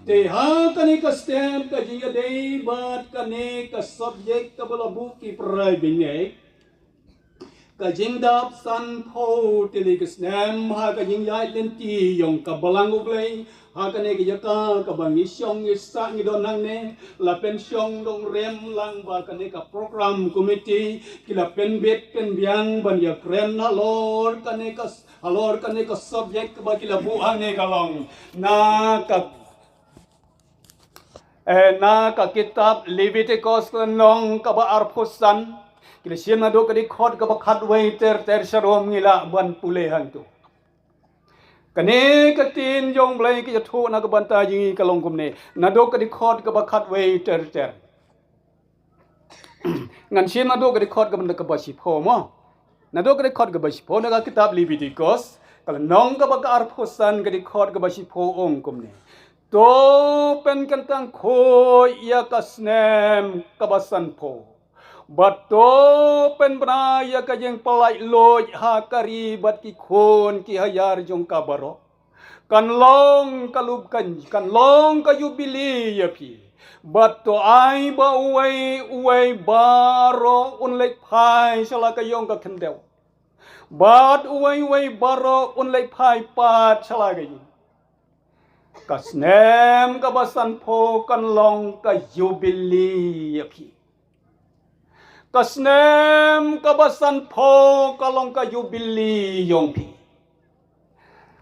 te ha kani ka stem ka jinga dei bat kani ka subject ka balabu ki prai bingai ka jingdap san pho tili ka stem ha ka jingai lenti yong ka balang uglei ha kani ka yaka ka bangi syong isa ni don nang ne la pen syong dong rem lang ba kani ka program committee kila pen bet pen biang ban ya kren na lor kani ka subject ba kila buang ne kalong na ka kitab Leviticus nong ka ba arpusan kila siya na do ka di khot ka ba khatway ter sharom ngila ban pulehan tu kani ka tin jong blai ki thu na ka banta jingi ka long kum ne na do ka di khot ka ba khatway ter ngan siya na do ka di khot ka ban ka ba si pho mo na do ka di khot ka ba si pho na ka kitab Leviticus kala nong ka ba ka arpusan ka di khot ka ba si pho ong kum ne to pen kantang ko ya kasnem kabasan po bato pen bra ya ka jeng palai loj ha kari bat ki khon ki hayar jong kabaro kan long kalub kan long ka yubili ya pi bato ai ba uai baro un lek phai sala ka yong ka khendeu bat uai baro un lek phai pat sala ka yong kasnem kabasan po kan long ka yubili yapi kasnem kabasan po kalong ka yubili yongpi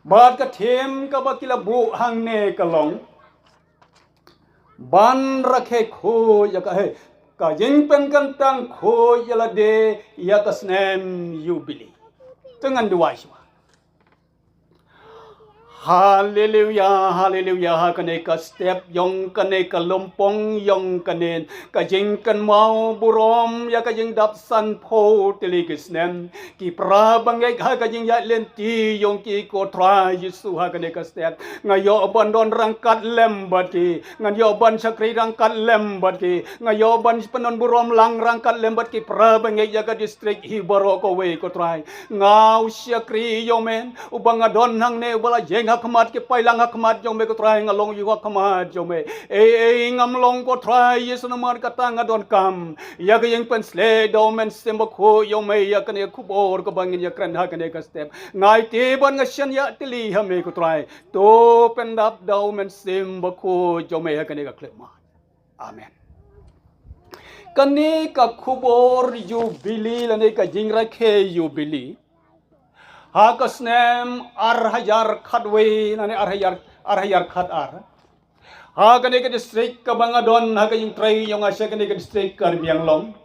bad ka them ka bakila bu hang ne kalong ban rakhe kho ya ka he ka jing pen kan tang kho yala de ya kasnem yubili tengan dua shwa Hallelujah, hallelujah, ha kane ka step yong kane ka lompong yong kane ka jing kan mau burom ya ka jing dap san pho telikisnem ki prabangai ha ka jing ya lenti yong ki ko tra Yesu ha kane ka step ngayo bandon rangkat lembat ki ngayo ban sakri rangkat lembat ki ngayo ban penon burom lang rangkat lembat ki prabangai ya ka district hibaro ko we ko try ngau sakri yomen ubang adon hang ne bala jeng khmat ke pailang khmat jong me ko trai ngalong yu khmat jong me ngam long ko trai Yesu namar kata ngadon kam ya ke yang pen sle do men sembo kho yo me ya kane khubor ko bangin ya kran ha kane ka step ngai te ban ngasyan ya tili ha me ko trai to pen dap do men sembo kho jong me ya kane ka klema amen kane ka khubor yu bili lane ka jingra khe yu bili Hakasnem arhayar khatwe nane arhayar khat ar hakane ke district ka bangadon hakaying tray yung asya kane ke district Karbiang Long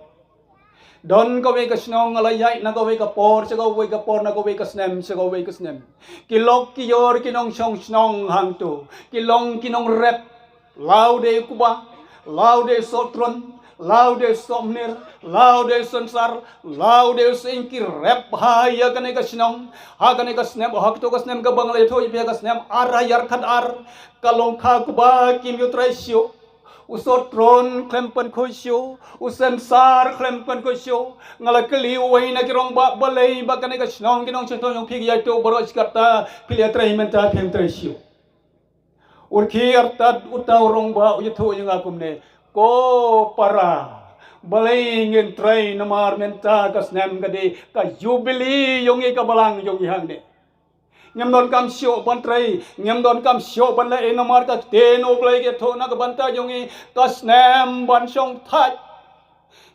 don ko we ka snong alayai na ko we ka por sa ko we ka por na ko we ka snem sa ko we ka snem kilok kiyor kinong song snong hangto kilong kinong rep laude kuba laude sotron laude somnir laude sansar laude singki rep haya kane ka snong ha kane ka snem hak to ka snem ka bangle thoi pe ka snem arayar khat ar kalong kha kuba kim yutraisyo usotron klempan khosyo usensar klempan khosyo ngalakali wai na kirong ba balai ba kane ka snong kinong chento yong phig ya to baro skarta pilia traimenta phem traisyo urki artat utaw rong ba uyatho yung akumne ko para balay ngin tray namar menta kasnem kadi ka jubilee yung ikabalang yung ihang de ngam don kam syo ban tray ngam don kam syo ban la namar ka ten oglay ke tho na ka banta yung kasnem ban syong thai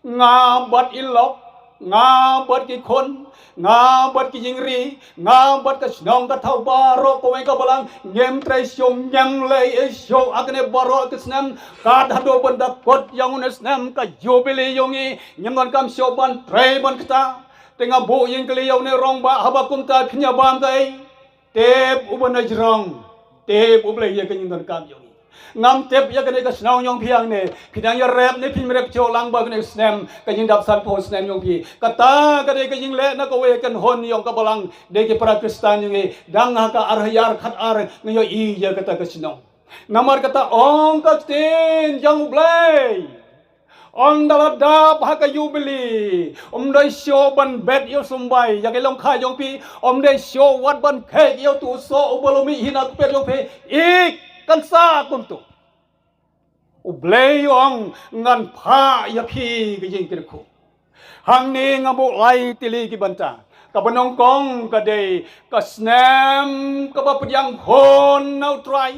nga bat ilok nga bat ki khon nga bat ki jingri nga bat ka snong ka thau baro ko ka balang ngem trai syong nyang lei syo akne baro ka snam ka dhado banda kot yang unesnam ka jubilee yongi ngem don kam syo ban trai ban kta tenga bu yeng kli yaw ne rong ba habakum ta khnya bam kai tep uban ajrong tep ublei ye kan don kam yongi ngam tep ya kane ka snong yong phiang ne khidang ya rep ne phim rep cho lang ba kane snam ka jing dap san po snam yong phi kata kane ka jing le na ko we kan hon yong ka balang de ke para kristan yong dang ha ka arhayar khat ar ngayo I ya kata ka snong namar kata ong ka tin jong blai ong dalat dap ha ka jubilee dai show ban bet yo sumbai ya ke long kha yong phi dai show wat ban khe yo tu so ubalomi hina pe yong phi ik kan sa kum tu ublay ong ngan pha ya phi cái gì cái khu hàng ni ngabu lai tili ki banta ka banong kong ka de ka snam ka ba pyang hon nau try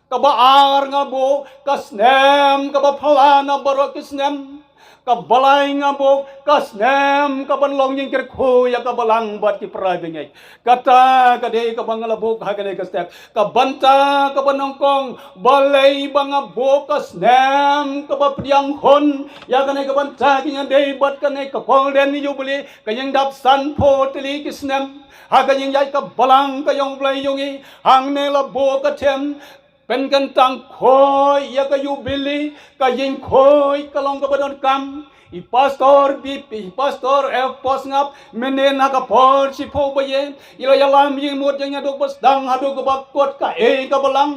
ka ba ar ngabu ka snam ka ba phala na baro ki snam ka balai ngabok ka snem ka banlong yung kirko ya ka balang bat ki prabingay kata ka de ka bangalabok ha ka de ka step ka banta ka banongkong balay bangabok ka snem ka ba priang hon ya ka ne ka banta ki nga de bat ka ne ka kolden ni yubuli ka yang dap san po tili ki snem ha ka yang yai ka balang ka yung blay yung i hang ne la bo ka temเป็นกันตังคอยยากอยู่บิลีก็ยิงคอยก็ลองก็บดอนกำอีพาสตอร์บีปีพาสตอร์เอฟพอสงับเมเนนักพอร์ชิพอบเย็นอีลายลามยิงหมดยังดูบัสดังหาดูก็บักกดก็ก็บลัง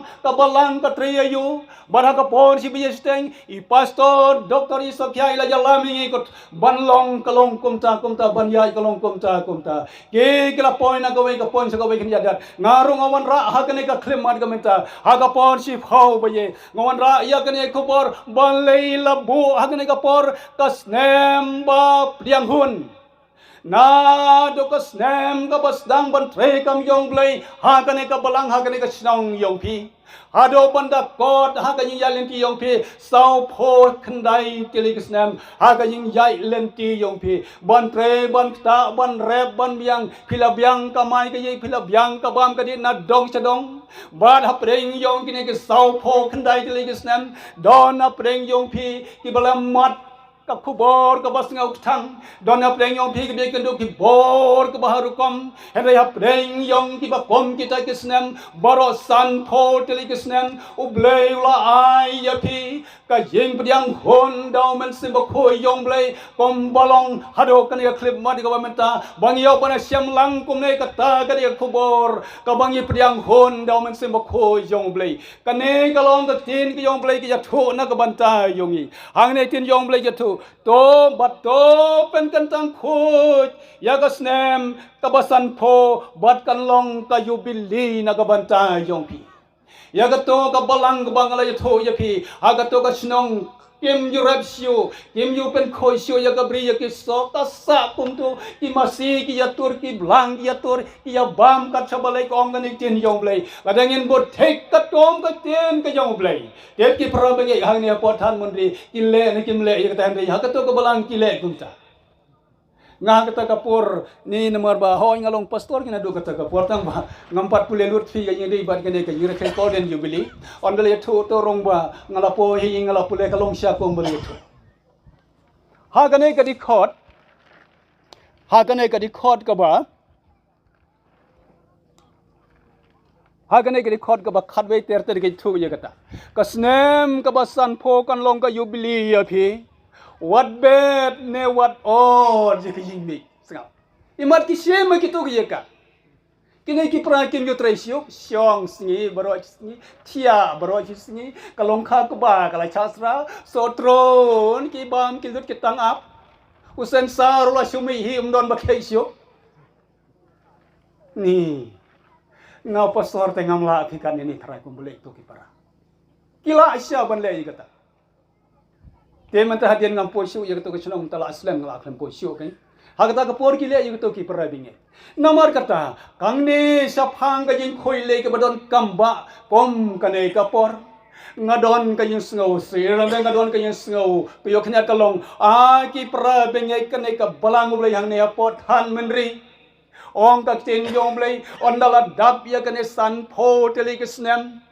ก็เตรียอยู่บันฮักพอร์ชิบเยสเตงอีพาสตอร์ด็อกเตอร์อิสกี้อีลายลามยิงก็บันลองก็ลองกุมตาบันยายก็ลองกุมตาเกล้าพอยนักเวก็พอยสักเวกันยัดงารุงอวันระฮักเนก็เคลมมันก็เมตาฮักพอร์ชิพเอาไปเย็นงวันระยากเนก็พอร์บันเลยลับบูฮักเนก็พอร์ก็snem ba priang hun na do ka snem ka basdang ban tre kam yong blai ha ka ne ka balang ha ka ne ka snong yong phi ha do banda kot ha ka yin yalen ti yong phi sau pho khandai tili ka snem ha ka yin yai len ti yong phi ban tre ban ta ban rep ban biang phila biang ka mai ka yi phila biang ka bam ka di na dong cha dong bad ha preng yong ki ne ka sau pho khandai tili ka snem don na preng yong phi ki balam mat ka kubor ka bas ngau thang don ap reng yong phi ke be kendu ki bor ka baharu kom henry ap reng yong ki ba kom ki ta kisnem baro san pho teli kisnem ublei la ai ya phi ka yeng pdiang hon dau men sim ba khoi yong blei kom balong hado kan ya clip ma di ka menta bang yo pana siam lang kum ne ka ta ka dia kubor ka bang yi pdiang hon dau men sim ba khoi yong blei ka ne ka long ka tin ki yong blei ki ya tho na ka banta yong yi hang ne tin yong blei ya tho to bat to pen kan tang khut ya ka snem ka basan pho bat kan long ka yubili na ka banta yong pi ya ka to ka balang ka bangala ya tho ya pi ha ka to ka snong kim yu rap siu kim yu pen khoi siu ya ka bri ya ki so ka sa kum tu ki masi ki ya tur ki blang ki ya tur ki ya bam ka chabalai kong ka ni tin yong blai la dangin bot thek ka tom ka tin ka yong blai te ki pro ba nge hang ne po than mun ri ki le ni kim le ya ka tan ri ha ka to ka balang ki le kum ta nga kata kapur ni nomor ba hoy ngalong pastor kina do kata kapur tang ba ngampat pule lut fi ga yedi bat kene ka yure kai koden yubili ondale thu to rong ba ngala po hi ngala pule kalong sya kong bali thu ha kane ka di khot ka ba ha kane ka di khot ka ba khatwe ter ter ke thu ye kata ka snem ka ba san pho kan long ka yubili ya phi what bad ne what or je ki ying mi sanga imat ki shema ki to ye ka kine ki pra kim yo tresio syong singi baro singi thia baro singi kalong kha ku ba kala chasra sotron ki bam ki lut ki tang ap usen sa ro la shumi hi don ba khai sio ni ngau pastor te ngam la ki kan ni thrai ku bule to ki para kila asya ban le kata te manta hadian ngam posio ya to ka tala aslam ngala kham posio kai hagata ka por ki le ya to ki para binge namar kata kangne saphang ka jing khoi le ke badon kamba pom kane ka por ngadon ka yung sngow sir ngadon ka yung sngow ku yo khnya kalong a ki para binge kane ka balang ulai hang ne pot han menri ong ka tin yong blai ondala dap ya kane san pho tele ke snem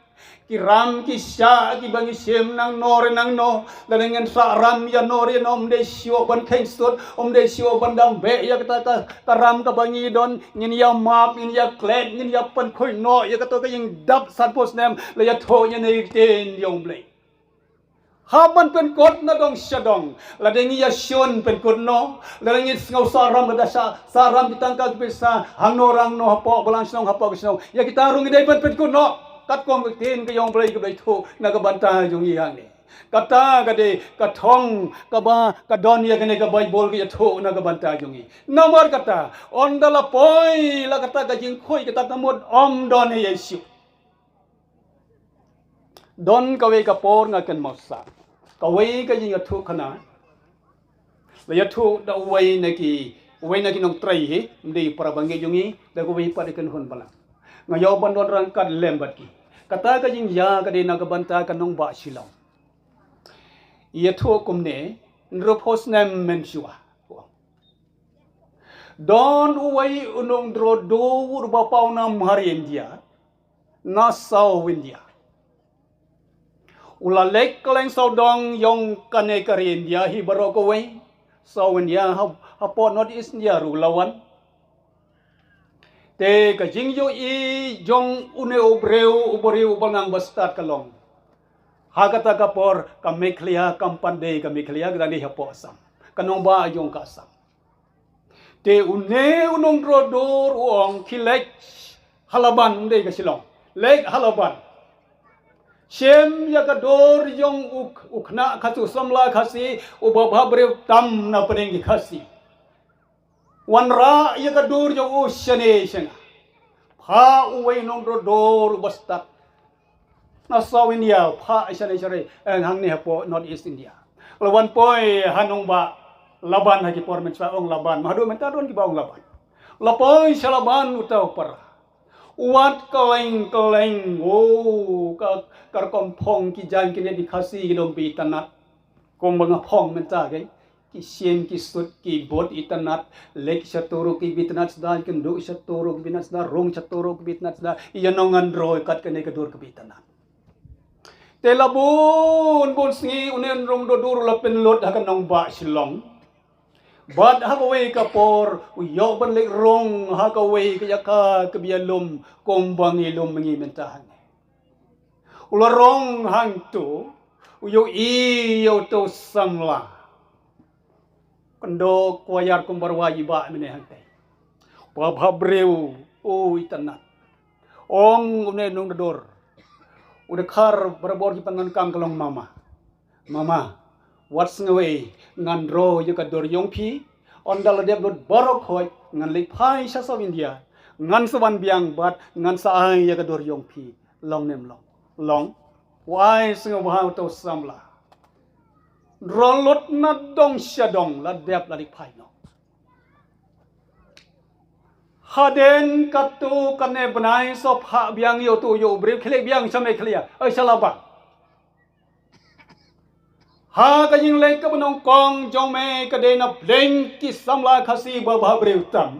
ki ram ki sha ki bangi sem nang nore nang no dengan sa ram ya nore no de sio ban khain sot de sio ban dam be ya kata ka ram ka bangi don ngin ya map ngin ya klet ngin ya pan khoi no ya kata ka yang dap san pos nem la ya tho ya nei ten yong blai ha ban pen kot na dong shadong la de ngi ya shon pen kot no la ngi ngau sa ram da sa ram bitang ka pesa hang no rang no po balang snong ha po snong ya kita rung dei pen kot no kat kong ke tin ke yong blai ke blai thu na ka banta jong yi hang ni kata ka de ka thong ka ba ka don ya ke ne ka bai bol ke thu na ka banta jong yi nomor kata ondala poi la kata ka jing khoi kata ka mod om don ye yesu don kawe kapor ngakan mausa kawe ka jing athu khana le athu da wai naki nong trai he ndi para bangi jungi da ko wi pa de kan hon bala ngayo ban don rang kat lembat ki kata ka jing ya ka de na ka banta ka nong ba silaw ye thu kumne nropos nam menshua don uwai unong dro do urba pauna mahari India na sau India ula lek kaleng sau dong yong kane kari India hi baroko wai sau India ha po not East India ru lawan te ka jing yo i jong une obreu uboriu bangang bastat kalong ha kata kapor ka meklia kampande ka meklia grani ha po sam kanong ba yong kasam te une unong drodor uong kilek halaban de ka silong lek halaban shem ya ka dor yong ukna khasu samla khasi ubabha brev tam na penengi khasi wanra ya ka dor yong ushane shanga pha uwei nong drodor bastat na South India pha shane share hang ni hapo North East India lawan poi hanong ba laban haki por menca ong laban mahadu menta don ki ba ong laban lapoi salaban utau par uat kaleng kar kompong ki jan ki ne dikasi gidom bi tanat kom banga phong menta ge ki sien ki sut ki bot itanat lek satoro ki bitnat dal ken do satoro ki binat da rong satoro ki bitnat da iyanongan roy kat kene ka dur ki bitanat telabun bon singi unen rong do dur la pen lot hakan nong ba silong bad hakaway kapor uyo ban lek rong hakaway kayaka kabialum kombang ilum mengimentahan ularong hangtu uyo iyo to samla kendo kuayar kumbarwayi ba mene hangte babhabreu o itanat ong une nong dor udakar barabor ki panan kang kalong mama what's away ngan ro yu ka dor yong pi on dal deb lot borok hoy ngan le phai sha of India ngan sawan biang bat ngan sa ai yu ka dor yong pi long nem long why sing wa to samla ro lot na dong sha dong la deb la dik phai no haden katu kane banai so pha biang yo tu yo bre khle biang samai khlia oi salaba ha ka jing le ka banong kong jong me ka de na bleng ki samla khasi ba ba breu tam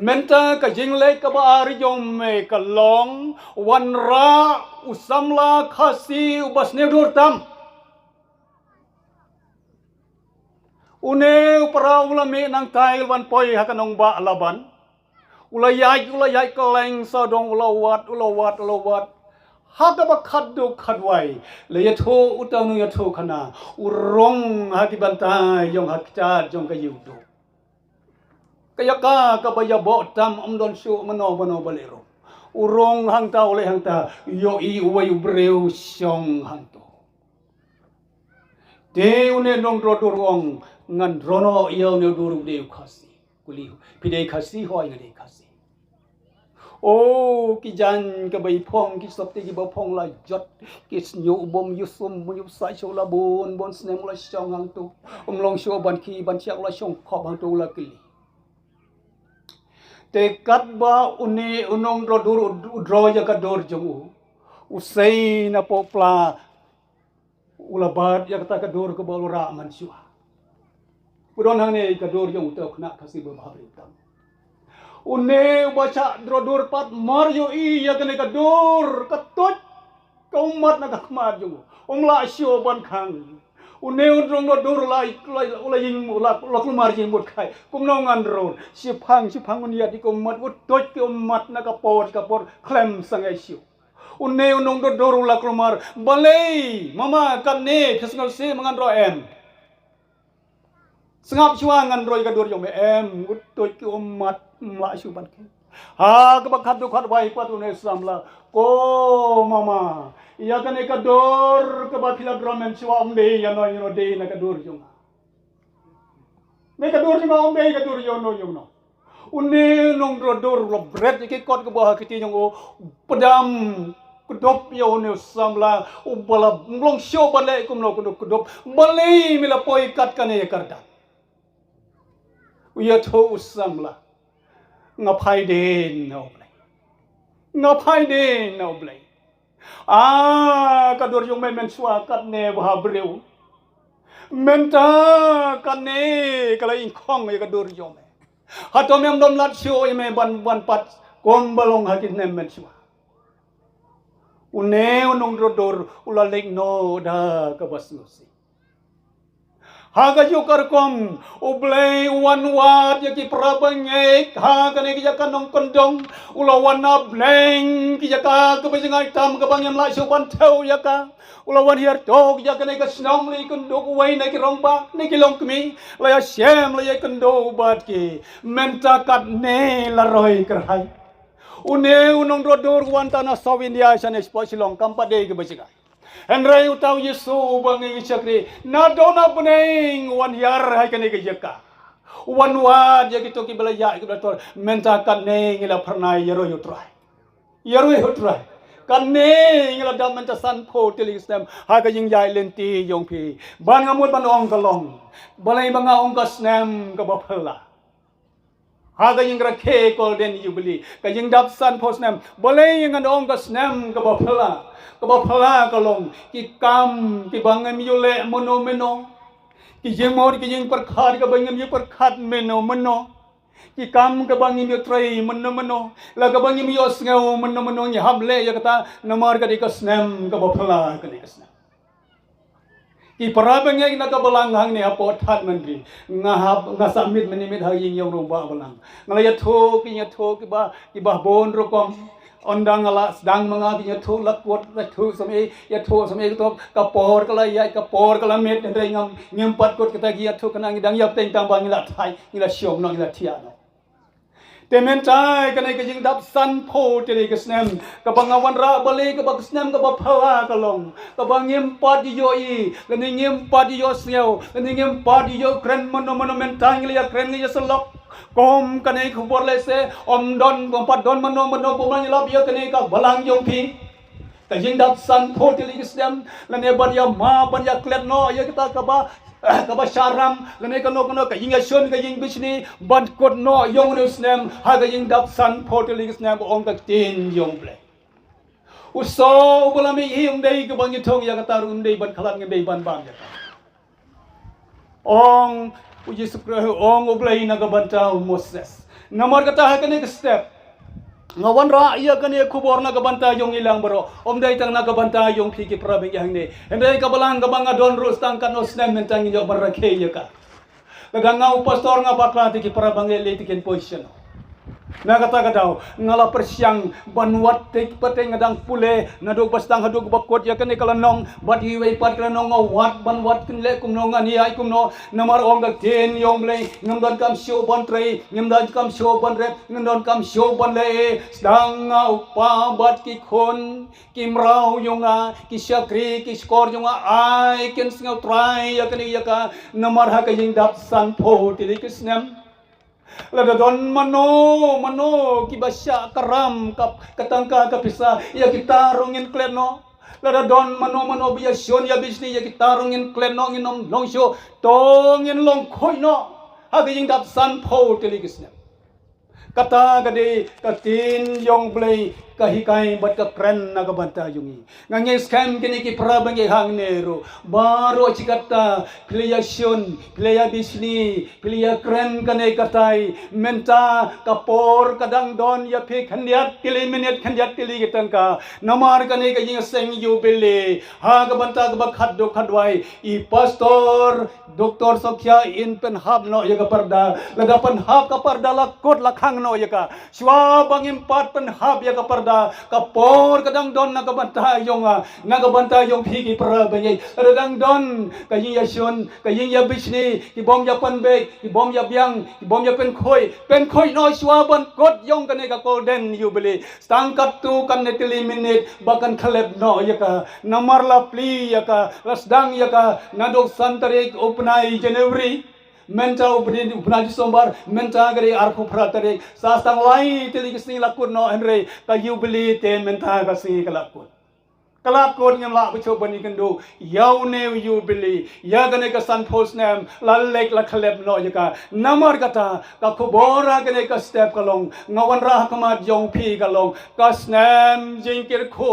menta ka jing le ka ba ari jong me ka long wan ra usamla khasi ubas ne dur tam une upara ula me nang tai wan poi ha ka nong ba laban ulayai kaleng sa dong ulawat haka ba khaddu khadwai le yatho utang nu yatho khana urong haki bantai yong hakcha jong ka yudo kayaka ka ba yabo tam amdon su mano balero urong hangta ole hangta yo i uwai ubreu syong hangto de une nong rodorong ngan rono yo ne duru de khasi kuli pide khasi hoy ngade khasi oh ki jan ka bai phong ki sop te ki ba phong la jot ki nyu bom yu sum mu yu sai cho la bon snem la chong hang tu long sho ban ki ban chak la chong khop hang tu la ki te kat ba uni unong ro dur dro ya ka dor jong usai na popla ulabat ya kata ka dor ka balura man shua pudon hang ne ka dor jong te khna khasi ba bhabri tam une baca drodur pat mario i ya kene ka dor ka tot ka umat na ka khmat ju la sio ban khang une udrong dor lai ying la kumar jing mut khai kum no ngan ro si phang un ya di ko mat ut tot ke umat na ka por klem sangai sio une unong dor la kumar balei mama kan ne phesngal se mangan ro em sengap chuangan roi ka dor yom em ut tot ke umat la shu ban ke ha ka bakhat du khat bai pat une samla ko mama ya kan ka dor ka ba phila dromen chwa om de ya no de na ka dor yom me ka dor ma om de ka dor yo no yom no une nong dor lo bret ke kot ka ba ki ti yong o padam kudop yo ne samla ubala long show bale kum no kudop bale mila poi kat kane karda uya tho samla ngapai de no blai kadur yung men swa kat ne ba breu menta kan ne kala in khong ya kadur yung hatom yam dom lat show me ban pat kom balong hakin ne men swa une unong rodor ulalek no da kabasnusi haga yukar kom ublay wanwat yaki prabangek haga ne kijaka nong kondong ulawan na bleng kijaka kabajingai tam kabangem la sopan tau yaka ulawan hier dog yaka ne kasnong li kondok wai ne kirong ba ne kilong kmi la ya shem la ya kondo bat ki menta kat ne la roi kerhai une unong rodor wantana sawindia sane sposilong kampade kabajingai Henry utau Yesu bangi chakri na dona buneng wan yar hai kane ke jaka wan wa je gitu ki bela ya ki betul menta kan ne ngila pernai yaro yutrai kan ne ngila dam menta san pho tili stem ha ka jing jai lenti yong pi ban ngamut ban ong kalong balai banga ong ka snem ka baphala ha ka jing rakhe golden jubilee ka jing dap san pho snem balai ngan ong ka snem ka baphala kabaphala kalong ki kam ki bangam yule mono ki jemor ki jeng perkhat ka bangam yu perkhat meno ki kam ka bangam yu trai meno la ka bangam yu sneu meno nya hamle ya kata namar ka dikasnem kabaphala ka dikasnem ki parabangya ki nakabalang hang ne apot hat mandri ngasamit menimit haging yung rumba balang ngalaya tho ki ba bon rokom ondang ala sedang mengabinya tu lakuat tu sampai ya tu sampai itu kapor kala met dan ngempat kot kita gia tu kena ngidang ya tentang bang ngila thai ngila siom no ngila tiano temen tai kena ke jing dap san pho tele ke snem ka bangawan ra bali ka bak snem ka baphawa kalong ka bang ngempat yo i leni ngempat yo sneu leni ngempat yo kren mono mentai ngila ya kren ngila selok kom kane khubor le se om don pompat don mano pomang lab ya kane ka balang yong phi ka jing dap san pho tili kisdam lane ban ya ma ban ya klet no ya kita ka ba sharam lane ka no ka jing asion ka jing bisni ban kot no yong ne snem ha ka jing dap san pho tili kisdam ong ka tin yong ble uso bulami hiung dei ka bang thong ya ka tarun dei ban khalat ngem dei ban bang ya ong Puji syukur ong oblay nagabanta Moses. Namar kata hakane step. Ngawan ra iya kane kubor nagabanta yung ilang baro. Omday tang nagabanta yung piki prabing yang ni. Henday kabalang kabanga don rus tang kanos nem mentang yo barakhe ka. Kaganga pastor nga bakla tiki prabang elitikin position. Nakata daw ngala persyang banwat tik pate ngadang pule nadog bastang hadog bakot ya kani kalanong bat iway pat kalanong wat banwat kinle kumno ngani ay kumno namar ong ten yom le ngamdan kam show ban tray ngamdan kam show ban rep ngamdan kam show ban le sedang upa bat ki khon kimrau yonga ki syakri ki skor yonga ay ken singau try ya kani ya ka namar ha ka jing dap san pho tili kisnem lada don mano ki basya karam kap katangka kapisa ya kita rungin kleno lada don mano biya sion ya bisni ya kita rungin kleno nginom longsho tongin long khoi no haging dap san pho teligisne kata gade katin yong blay kahikai bat ka kren nagabanta yungi ngange scam kini ki prabange hang nero baro chikata playa bisni playa kren kane katai menta kapor kadang don ya pe khandiat tili minute khandiat tili gitangka namar kane ka jing seng yu bele ha gabanta ga khaddo khadwai I pastor doktor sokhya in pen hab no ya parda laga pen hab ka parda la kot la khang no ya ka swa bangim pat pen hab ya ka parda kapor kadang don nagabanta yung pigi para banyay kadang don kaying yasion kaying ya bisni ki bom ya panbe ki bom ya biang ki bom ya pen khoi no swaban kot yung kane ka golden jubilee stangkat tu kan netili minute bakan khaleb no yaka namarla pli yaka lasdang yaka nadok santarik upnai January menta upna December menta gari arpu pratare sastang lai tili kising lakun no henry ka jubilee ten menta ka singi kalakun kelakon yang la becho bani kendo yau neu you beli ya gane ka san post nem la lek la khaleb no yaka namar kata ka khobora gane ka step kalong ngawan ra kamat jong pi kalong ka snem jingkir kho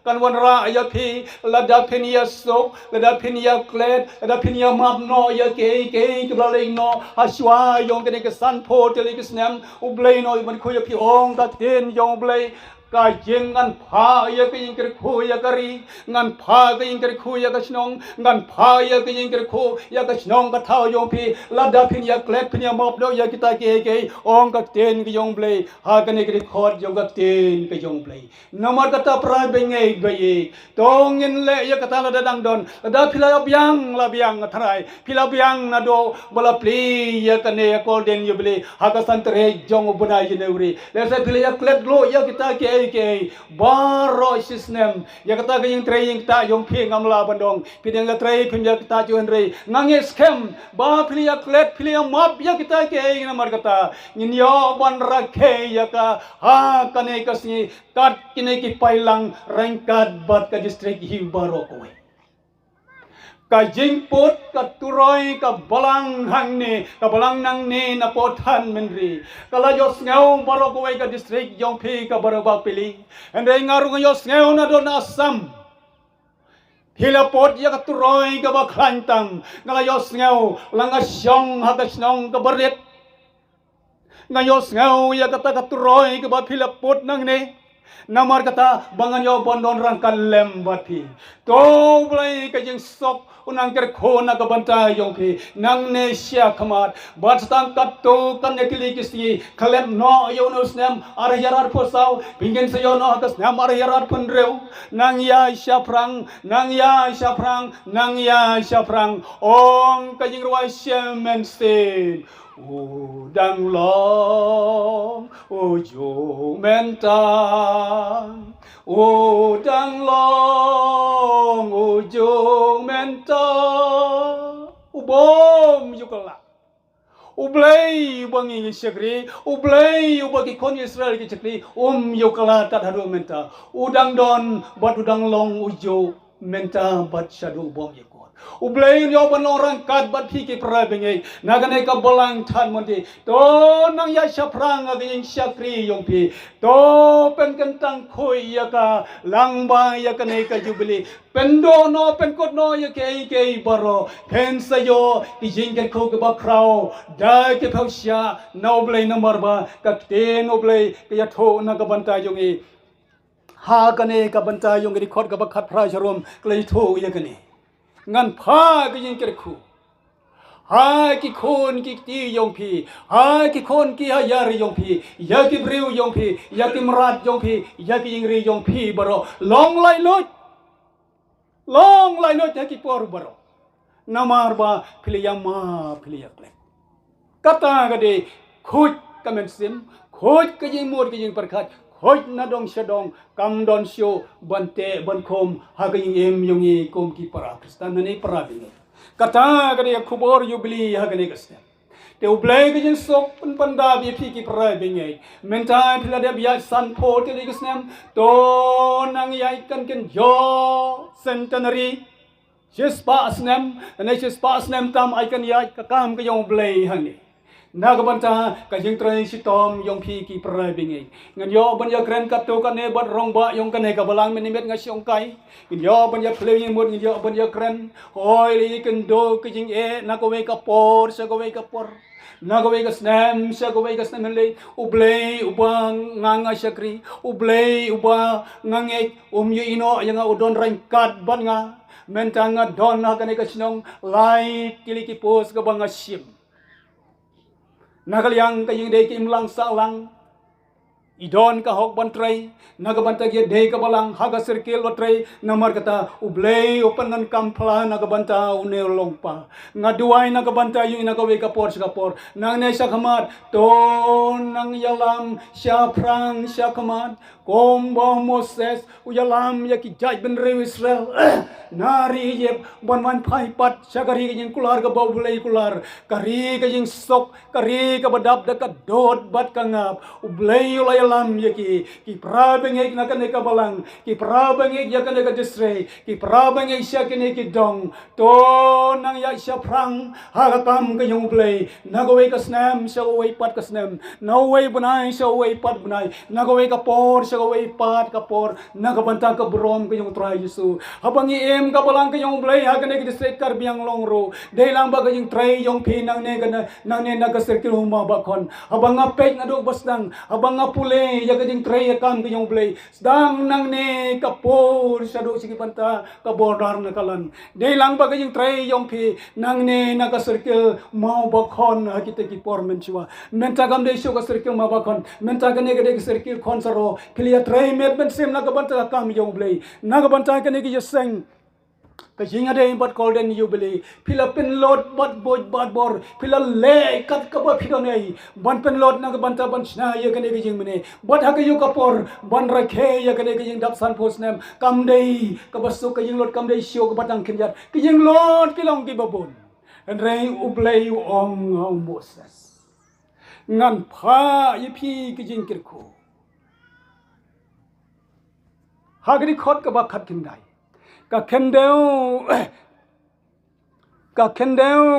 kan wan ra ya pi la da pinia sok la da pinia klet la da pinia map no ya ke la ling no aswa yong gane ka san po tele ka snem ublei no man kho ya pi ong ta ten yong blei ka jengan pha ya ke ingker kho ya kari ngan pha ke ingker kho ya ka snong ngan pha ya ke ingker kho ya ka snong ka thao yong pi la da phin ya klep phin ya mop do ya kita ke ong ka ten ke yong blei ha ka ne ke khot yong ka ten ke yong blei nomor kata pra bengei bai tong in le ya kata la da dang don la da phila la biang tharai phila biang na do bala pli ya ka ne ko den yu blei ha ka san tre jong buna yin uri le sa phila ya klep lo ya kita ke baro sisnem ya kata ke yang training ta yong phi ngamla bandong pideng la trai phim ya kita chuan rei ngange scam ba phili ya klet phili ya map ya kita ke na mar kata nin yo ban rakhe ya ka ha kane kasni kat kine ki pailang rangkat bat ka district hi baro ko ka jingput ka turoi ka balang hang ni ka balang nang ni na pothan menri kala yos ngau baro ko ka district yong phi ka baro ba pili and they ngaru yos ngau na don asam hila pot ya ka turoi ka ba khantang kala yos ngau langa syong ha ka snong ka baret ngayos ngau ya ka turoi ka ba hila pot nang ni namar kata bangan yo bondon rangkan lembati to blai ka jing sok unang ker khona ka banta yong phi nang ne sya khamat bat stang kat to kan ne kili kisi khalem no yo no snem ar yarar posau pingen se yo no ka snem ar yarar pun reu nang ya sya prang nang ya sya prang nang ya sya prang ong ka jing ruai semen se udang long ujung mentang udang long ujung mentang ubom yukala ublei bangi syakri ublei ubagi kon Israel ki chakri yukala tat haru menta udang don bat udang long ujung menta bat shadu bom yukala ublei yo ban orang kat bat phi ki pra bengai nagane ka balang than monti to nang ya shaprang ag ing syakri yong phi to pen kentang khoi ya ka langba ya ka nei ka jubili pendo no pen kot no ya ke baro pen sayo ki jing ke ko ke ba krao da ke phausia no blei number ba ka te no blei ke ya tho na ka banta yong e ha ka nei ka banta yong ri khot ka ba khat phra jarom klei tho ya ka nei ngan pha ke yin ker khu ha ki khon ki ti yong phi ha ki khon ki ha yar yong phi ya ki briu yong phi ya ki mrat yong phi ya ki ing ri yong phi baro long lai lot ya ki por baro namar ba philiyama philiyak le kata ga de khut kamen sim khut ke yin mur ke yin parkhat khut na dong shadong kam don syo bante ban khom ha ga yin em yong e kom ki para kristan ne para bi kata ga de khubor yu bli ha ga ne gasne te ublai ga yin sok panda bi phi ki para bi ngai mentai phila de ya san po te de gasne to nang yai kan jo centenary Shispa asnem, and Shispa asnem tam I can yai kakam ka yong blay honey. Nagabanta ka jing tray si Tom yong phi ki prabing ngan yo ban ya kren kat to ka ne bat rong ba yong ka ne ka balang minimet nga siong kai ngan yo ban ya play mut ngan yo ban ya kren hoy li kan do ka jing na ko we ka por sa ko we ka por na ko we ka snam sa ko we ka snam le ublay ubang nganga syakri ublay uba ngangek yu ino yang udon rangkat ban nga mentanga don na ka ne ka sinong lai kiliki pos ka banga sim nagalyang kaying day kim lang sa lang idon ka hok bantray nagabanta ge day ka balang haga circle watray namar kata ublay upanan kampla nagabanta unelong pa ngaduay nagabanta yung inagawi ka por nang ne siya kamat to nang yalam siya prang siya kamat kombo Moses uyalam yaki jaj ben rew Israel nari yep ban pai pat siya kari kaying kular ka bawulay kular kari kaying sok kari ka badab da ka dod bat ka ngap ublay ulay lam ki prabengek na kane ka balang ki prabengek ya kane ka disre ki prabengek sya kane ki dong to nang ya sya prang ha kam ka yung play nagaway ka snam sya way pat ka snam no way bunay sya way pat bunay nagaway ka por sya way pat ka por nagabanta ka brom ka yung try Yesu habang iem ka balang ka yung play ha kane ka disre kar biang long ro de lang ba ka yung try yung pinang ne ka nang ne nagasirkil humabakon habang nga pek nga do basdang habang nga pule ya kajing tray kam kayong play sedang nang ne kapor sa do sige panta ka bordar na kalan de lang ba kajing tray yung pi nang ne nagasirkil humabakon kita ki pormen siwa menta gam de syo gasirkil humabakon menta gane gade gasirkil konsaro kilia tray met ben sim nagabanta kam yung play nagabanta kane ki yeseng Kajing ada yang buat golden jubilee, pila penlot buat buat bor, pila le kat kabar pila nei, ban penlot nak banta ban sna ya kene kajing mene, buat hak yu kapor, ban rakhe ya kene kajing dap san pos nem, kam dei kabasuk kajing lot kam dei sio kabatang kenjat, kajing lot pilong ki babon, rei ublei ong Moses, ngan pa yipi kajing kirku, hagri khot kabak khat kindai. Ka kendeu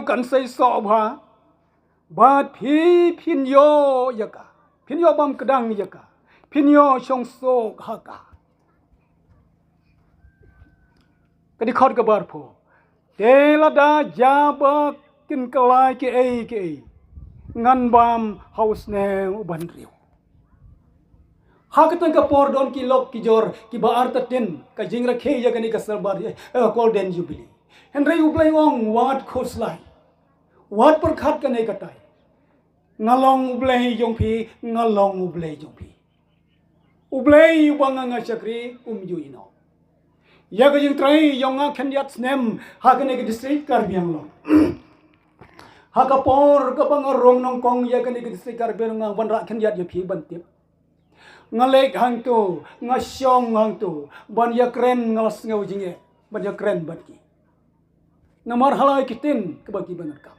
kan sei so bha bat phin yo yaka phin yo bam kedang yaka phin yo chong so haka kadi khot ka bar pho te la da ja ba kin kalai ke ngan bam house ne uban riu Hakatan ka por don ki lok ki jor ki baar tatin ka jingra khe ya kani ka sarbar golden jubilee henry ublai ong wat khoslai wat par khat ka nei katai ngalong ublai jong phi ngalong ublai jong phi ublai bang nga chakri ju ino ya ka jing trai yong nga khendiat snem ha ka nei ka district karbiang lo ha ka por ka bang rong nong kong ya ka nei ka district karbiang nga ban ra khendiat ya phi ban tip ngalek hang tu ngasyong hang tu ban ya kren ngalas ngau jinge ban ya kren bat ki namar halai kitin ke bagi banar kam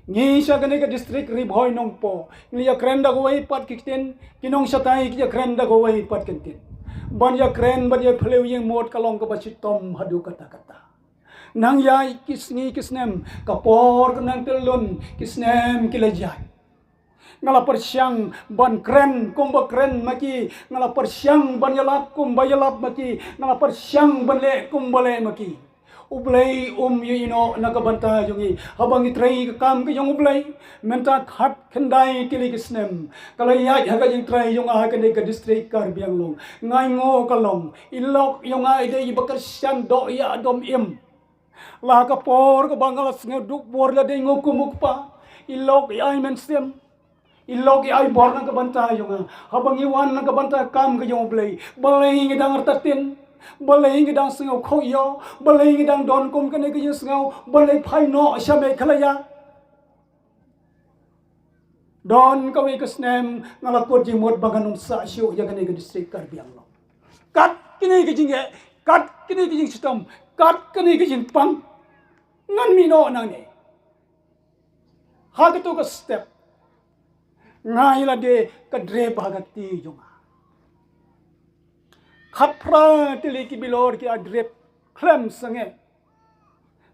ngi sya gane ka district ribhoy nong po ngi ya kren da goi pat kitin kinong satai ki ya kren da goi pat kitin ban ya kren ban ya phleu yeng mot kalong ka bachi tom hadu kata kata nang ya kisni kisnem kapor nang telun kisnem kilajai ngala persyang ban kren kumba kren maki ngala persyang ban yalap kumba yalap maki ngala persyang ban le kumba le maki ublay yu ino nakabanta yungi habang itray kam ka yung ublay menta khat kendai kili kisnem kalaya haga yung tray yung aha kanay ka district karbiang long ngay ngo kalong ilok yung aha ide ibakarsyan do ya adom im la ka por ka bangalas nguduk por la de ngukumuk pa ilok ay mensem Ilog ay bor ng kabanta yung habang iwan ng kabanta kam kayong blay balay ngidang artatin balay ngidang singaw koyo balay ngidang don kum kanay kayong singaw balay pay no siya may kalaya don kaway kasnem ngalakot yung mod baganong sa siyo yung kanay ka district karbiang lo kat kanay kayong sitam kat kanay kayong pang ngan mino nang ne hagato ka step ngai la de kadre bagati junga khapra tili ki bilor ki adrep klem sange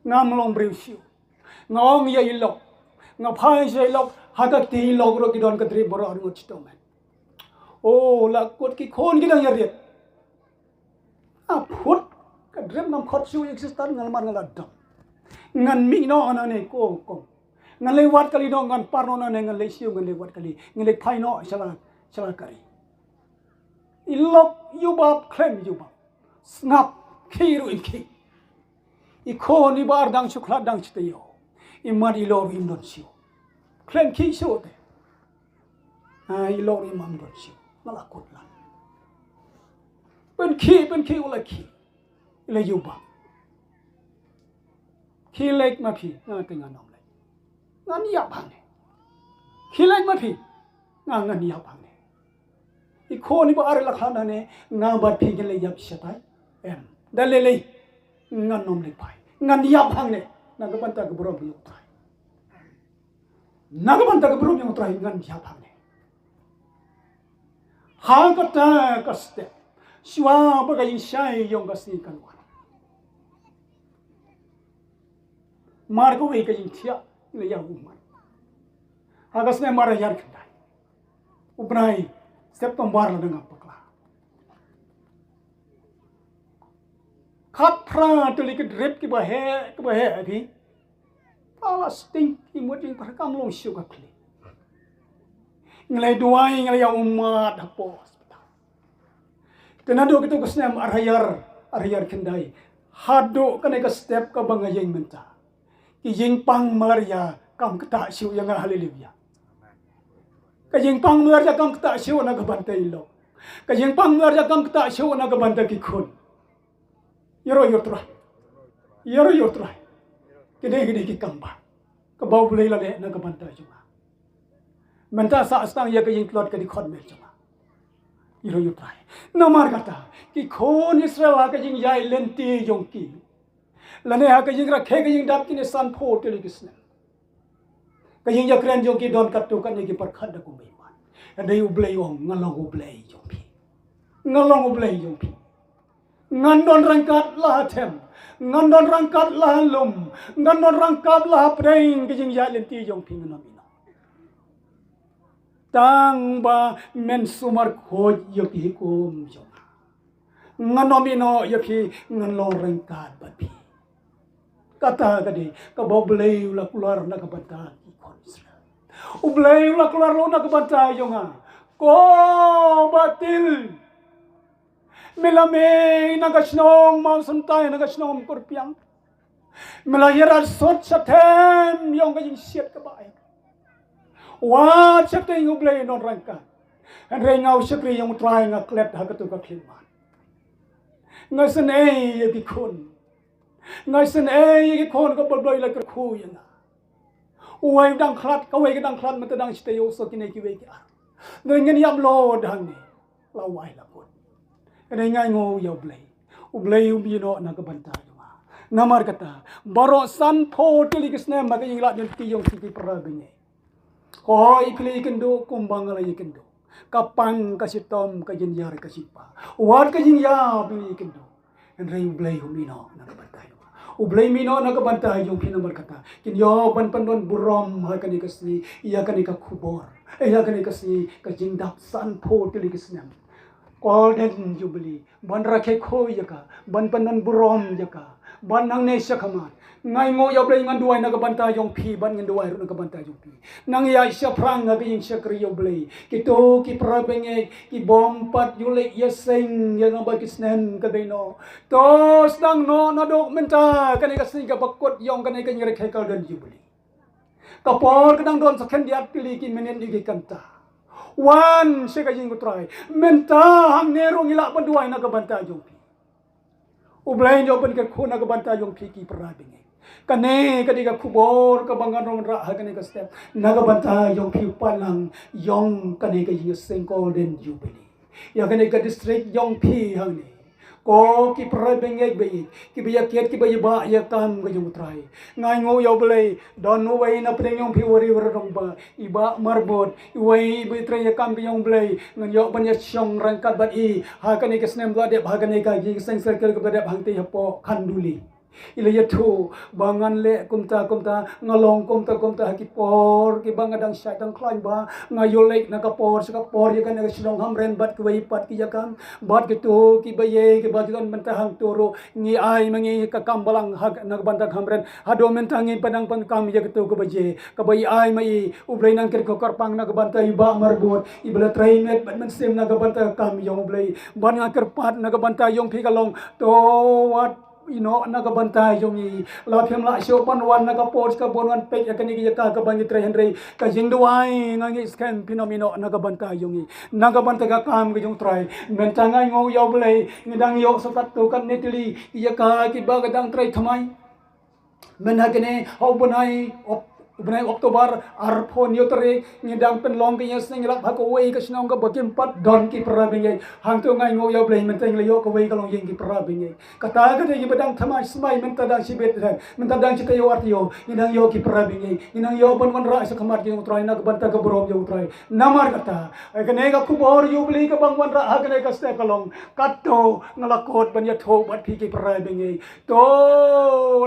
ngam long briu ngong ya ilok ngaphai se ilok hagati ilok ro ki don kadre bor ar ngot to man o la kot ki khon ki dang yariet a phut kadrep nam khot siu existan ngal man ngal dam ngan mi no anane ko ngalai wat kali dong ngan parno na ngalai siu ngalai wat kali ngalai phai no chala kari ilok yubab klem yubab snap khiru inki ikho ni bar dang chukla dang chiteyo imar ilor indon siu klem ki siu te ilor imam don siu malakot lan ben ki ula ki ila yubab ki lek ma phi na tenga no ngan ya bang khilai ma phi ngan ya bang I kho ni ba ar la khana ne nga ba phi ge le yap shatai em dalele ngan nom le pai ngan ya bang ne na ga banta ga bro bi utai na ga banta ga bro bi utai ngan ya bang ne Hagata kaste. Shwa bagay siyay yung kasi kalwan. Margo ay kayong tiya. Ilayaw uman. Hagas na marayar kanday. Ubnay. September na nga pagla. Kapra tuloy kadrip kibahe adi. Palasting imuding parakamlong siya kakli. Ngalay duway ngalay umat hapos. Tenado kita kusnem arayar kanday. Hado kanay ka step ka bangayeng menta. Kijing pang Maria kam kata siya yang haleluya. Kajing pang Maria kam kata siya nagabantay lo. Kajing pang Maria kam kata siya nagabantay kikun. Yoro yotra. Kede kikamba. Kabaw bulay lale nagabantay siya. Menta sa astang ya kajing klot kadi khod mel siya. Yoro yotra. Namar kata kikun Israel kajing yai lenti yongki. Lane ha kajing rakhe kajing dap kine san pho telegisne. Kajing ya kren jong ki don katu kan ki parkhat da kumai man. Andai ublei ong ngalong ublei jong pi. Ngalong ublei jong pi. Ngandon rangkat lah them. Ngandon rangkat lah lum. Ngandon rangkat lah preng kajing ya lenti jong pi ngamino. Tang ba men sumar khoj yoki kum jong. Nganomino yoki ngalong rangkat ba pi. Kata tadi, kau belai ulah keluar nak kebantai ikon Israel. Ubelai ulah keluar lo nak kebantai jonga. Ko batil. Melame nagasnong mau santai nagasnong kurpiang. Melahiran sot satem yang kajing siat kebaik. Wat satem ubelai non rangka. Andai ngau sekri yang try ngaklet hakatu kakliman. Ngasenei ya bikun. Ngay sen cái con có bơi bơi lại cái khu vậy na, uai đang khlat, cái uai cái đang khlat mà ta đang stay also cái này cái uai cái, người nghe nhầm lo đang này, lao uai là con, cái này ngay ngô yêu play nó na cái bàn tay mà, namar kata, baro san pho tuli cái snem mà cái gì lại những cái yung cái perah begini, koi play kendo kumbang lagi kendo, kapang kasih tom kasih jar kasih pa, uat kasih ya play kendo, and play humino na cái bàn tay. Ublay mino nagabantay yung pinambarkata. Kinyo ban burom hakani kasi iya kani ka kubor. Iya kani kasi kajing dapsan po tilikisnem. Golden Jubilee. Ban rakhe ko yaka. Ban burom yaka. Ban nang nesya kamat. Ngay ngo yoblay ngan duway nagabantay yung pi. Ban ngan duway nagabantay yung pi. Nang iya siya prang nagaying siya kri yoblay. Kito ki prabenge ki bompat yulek yaseng yang bakisnen kadeno. Tos nang no nadok menta kanay kasi kapakot yung kanay kanyang rakhe Golden Jubilee. Kapor kadang don sa kandiat pili ki menen di kanta. Wan siya kayong kutray. Menta hang nerong ila panduway nagabantay yung pi. Ublay nyo pan kakun nagabantay yung pi ki prabenge. Kane kadika kubor kabangan ra kane ka step nagabanta yung pipa lang yung kane ka yung Golden Jubilee ya kane ka district yung pi hangni ko ki prabengay bay ki biya kiat ki bay ba ya kam ka yung try ngai ngo yo blay don no way na preng yung pi wari warong ba iba marbot iway bi try ya kam ka yung blay ngan yo ban ya syong rangkat bat I ha kane ka snem ba de ha kane ka gi seng circle ka ba de hangte hapo khanduli ilaya tu bangan le kumta ngalong kumta hakipor ki bangadang syaitan klain ba ngayolek nakapor sakapor ya kan silong hamren bat kuwai pat ki yakam bat gitu ki baye ki bajuan mentahang turu ngi ai mangi kakambalang hag nagbantag hamren hado mentangi padang pankam ya gitu ko baje ka bayi ai mai ublay nang kir ko karpang nagbantay ba marbot ibla trainet bat mensem nagbantay kam yung ublay ban nga kerpat nagbantay yung pikalong to what nagabantay yung la phim la show pan wan nagaport ka bonwan pek ya kanigi ka bangi 300 ka jingduai ngangi scan fenomeno nagabantay yung nagabantay ka kam yung try mentangay ngo yaw blay ngidang yo sa tatto kan netili iya ka kibagadang try thamay menagene hau banai Ubnai Oktober arpon yotore ngidang penlong ke yas ngelak hakowei ke senong ke bakim pat don ki perabingai hang tu ngai ngo yo blai menteng le yo ko wei kalong yeng ki perabingai kata ke de bedang thamai smai mentadang sibet dan mentadang ci kayo artio ngidang yo ki perabingai ngidang yo bon ra sa khamat ki utrai na ke banta ke borom yo utrai namar kata ke ne ga kubor yo beli ke bang wan ra ha ke ne ka ste kalong katto ngalakot ban ya tho bat ki perabingai to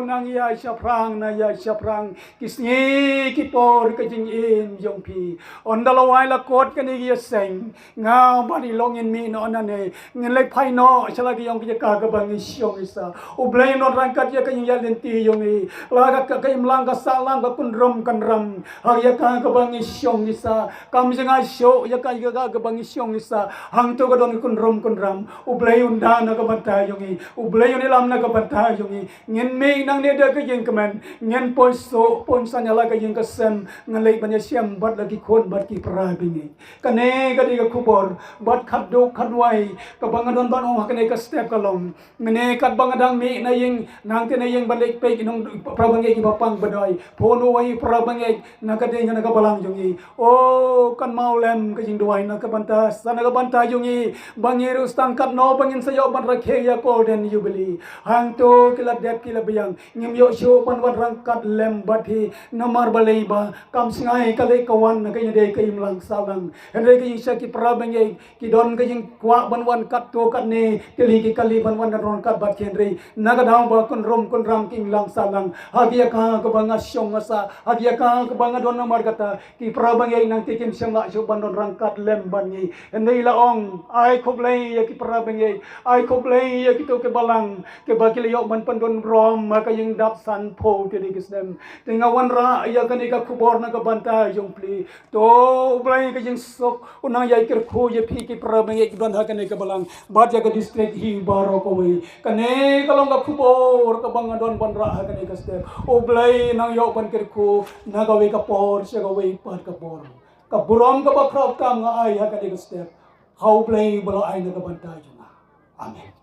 nang ya syaprang na ya syaprang kisni ki por ka jing in yong pi on da lawai la kot ka ni ya seng nga bani long in mi no na ne ngin lai phai no chala ki yong ki ka ka bang siong isa o blai no ran ka ya ka ya len ti yong i la ka ka im lang ka sa lang ka kun rom kan ram ha ya ka ka bang siong isa kam jang syo ya ka ka bang siong isa hang to ka don kun rom kun ram o blai unda na ka banta yong i o blai ni lam na ka banta yong i ngin me nang ne da ka jing kaman ngin pon so pon sa nya ka yung kasem ngalay banya siyam bat lagi kon bat ki parabingi kane kadi ka kubor bat khaddo khadwai ka bangadon ban ong kane ka step kalong mene kat bangadang mi na yung nang te na yung balik pe inong prabangi ki bapang badoy pono wai prabangi na kadi nga nagabalang yung i o kan maulem ka jing duwai na ka banta sa nagabanta yung i bangiru stang kat no bangin sayo ban rakhe ya ko den yubili hang to kila dep kila bayang ngim yo sho ban wan rangkat lem bat hi namar balai ba kam singai kale kawan na kay de kay lang salang henre kay isa ki prabang ki don kay kwa banwan kat to kat ne kali banwan na ron kat bat henre nagadang ba kon ram king lang salang hagia ka banga syong asa hagia ka banga don namar kata ki prabang nang tikim syang la so ban ron kat lem ban ni henre laong ai khoblai ya ki prabang ai khoblai ya ki to ke balang ke bakil yo ban pandon rom ka yung dap san po te de kisnem tingawan ra ya kan ka kubor na ka banta yung pli to ublay ka yung sok unang yai ker ko ye phi ki prabang ye don ha kan ka balang bat ya ka district hi baro ko we kane kalong ka kubor ka bang don ban ra ha kan ka step ublay nang yo ban ker ko na ka we ka por se ka we pat ka por ka burom ka ba prop ka nga ai ha kan ka step how play balo ai na ka banta yung amen.